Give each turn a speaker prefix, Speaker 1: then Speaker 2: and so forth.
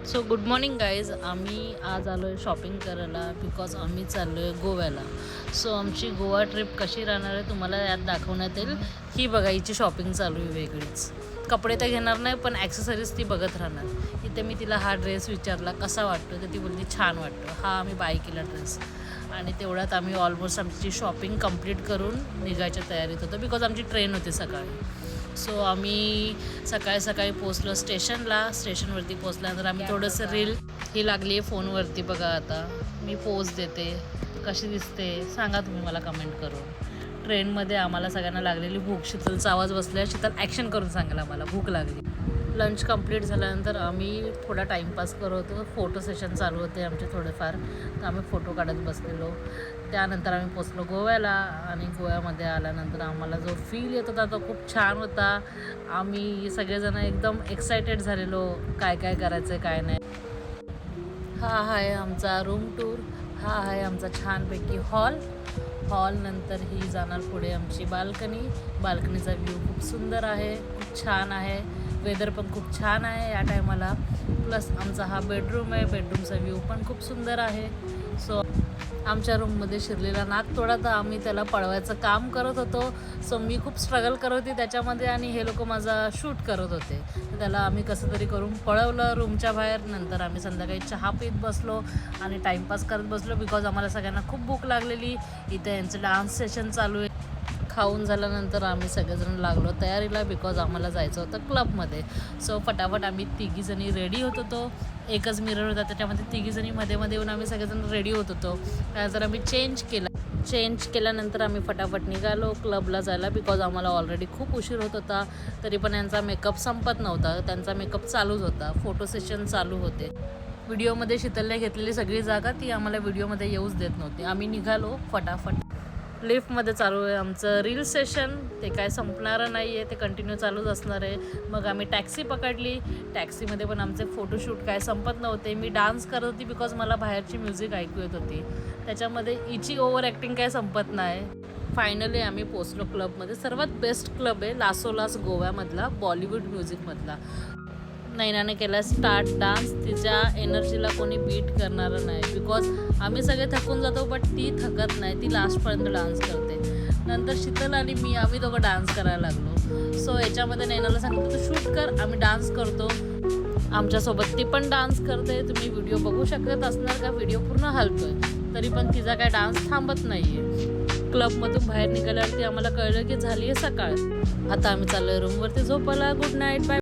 Speaker 1: So good morning guys. आम्ही आज आलो आहे शॉपिंग करायला बिकॉज आम्ही चाललो आहे गोव्याला. सो आमची गोवा ट्रिप कशी राहणार आहे तुम्हाला यात दाखवण्यात येईल. ही बघा हिची शॉपिंग चालू आहे वेगळीच. कपडे तर घेणार नाही पण ॲक्सेसरीज ती बघत राहणार. इथे मी तिला हा ड्रेस विचारला कसा वाटतो तर ती बोलली छान वाटतो. हा आम्ही बाय केला ड्रेस आणि तेवढ्यात आम्ही ऑलमोस्ट आमची शॉपिंग कंप्लीट करून निघायच्या तयारीत होतो बिकॉज आमची ट्रेन होती सकाळी. सो आम्ही सकाळी पोचलो स्टेशनवरती पोचल्यानंतर आम्ही थोडंसं रील ही लागली आहे फोनवरती. बघा आता मी पोज देते कशी दिसते सांगा तुम्ही मला कमेंट करून. ट्रेनमध्ये आम्हाला सगळ्यांना लागलेली भूक. शीतलचा आवाज बसला. शीतल ॲक्शन करून सांगायला मला भूक लागली. लंच कंप्लीट झाल्यानंतर आम्ही थोडा टाईमपास करत होतो. फोटो सेशन चालू होते आमचे थोडेफार तर आम्ही फोटो काढत बसलेलो. त्यानंतर आम्ही पोचलो गोव्याला आणि गोव्यामध्ये आल्यानंतर आम्हाला जो फील येत होता तो खूप छान होता. आम्ही सगळेजण एकदम एक्सायटेड झालेलो काय काय करायचं आहे काय नाही. हा आहे आमचा रूम टूर. हा आहे आमचा छानपैकी हॉल नंतर ही जाणार पुढे आमची बाल्कनीचा व्ह्यू खूप सुंदर आहे, खूप छान आहे. वेदर पण खूप छान आहे या टायमाला. प्लस आमचा हा बेडरूम आहे. बेडरूमचा व्ह्यू पण खूप सुंदर आहे. सो आमच्या रूममध्ये शिरलेला नाक तोडा तर आम्ही त्याला पळवायचं काम करत होतो. सो मी खूप स्ट्रगल करत होती त्याच्यामध्ये आणि हे लोक माझा शूट करत होते. तर त्याला आम्ही कसं तरी करून पळवलं रूमच्या बाहेर. नंतर आम्ही संध्याकाळी चहा पीत बसलो आणि टाईमपास करत बसलो बिकॉज आम्हाला सगळ्यांना खूप भूक लागलेली. इथे यांचं डान्स सेशन चालू आहे. खाऊन झाल्यानंतर आम्ही सगळेजण लागलो तयारीला बिकॉज आम्हाला जायचं होतं क्लबमध्ये. सो फटाफट आम्ही तिघीजणी रेडी होत होतो. एकच मिरर होता त्याच्यामध्ये तिघीजणी मध्ये येऊन आम्ही सगळेजण रेडी होत होतो. त्यानंतर आम्ही चेंज केल्यानंतर आम्ही फटाफट निघालो क्लबला जायला बिकॉज आम्हाला ऑलरेडी खूप उशीर होत होता. तरी पण यांचा मेकअप संपत नव्हता. त्यांचा मेकअप चालूच होता. फोटो सेशन चालू होते. व्हिडिओमध्ये शीतलने घेतलेली सगळी जागा ती आम्हाला व्हिडिओमध्ये येऊच देत नव्हती. आम्ही निघालो फटाफट. लिफ्टमध्ये चालू आहे आमचं रील सेशन. ते काय संपणारं नाही आहे, ते कंटिन्यू चालूच असणार आहे. मग आम्ही टॅक्सी पकडली. टॅक्सीमध्ये पण आमचे फोटोशूट काय संपत नव्हते. मी डान्स करत होती बिकॉज मला बाहेरची म्युझिक ऐकू येत होती. त्याच्यामध्ये हिची ओव्हर ॲक्टिंग काय संपत नाही. फायनली आम्ही पोचलो क्लबमध्ये. सर्वात बेस्ट क्लब आहे लासोलास गोव्यामधला, बॉलिवूड म्युझिकमधला. नैनाने केला स्टार्ट डान्स. तिच्या एनर्जीला कोणी बीट करणारं नाही बिकॉज आम्ही सगळे थकून जातो बट ती थकत नाही. ती लास्टपर्यंत डान्स करते. नंतर शीतल आणि मी आम्ही दोघं डान्स करायला लागलो. सो याच्यामध्ये नैनाला सांगितलं तू शूट कर आम्ही डान्स करतो. आमच्यासोबत ती पण डान्स करते. तुम्ही व्हिडिओ बघू शकत असणार का व्हिडिओ पूर्ण हलतोय तरी पण तिचा काय डान्स थांबत नाही आहे. क्लबमधून बाहेर निघाल्यावरती आम्हाला कळलं की झाली आहे सकाळ. आता आम्ही चाललो आहे रूमवरती झोपायला. Good night, bye.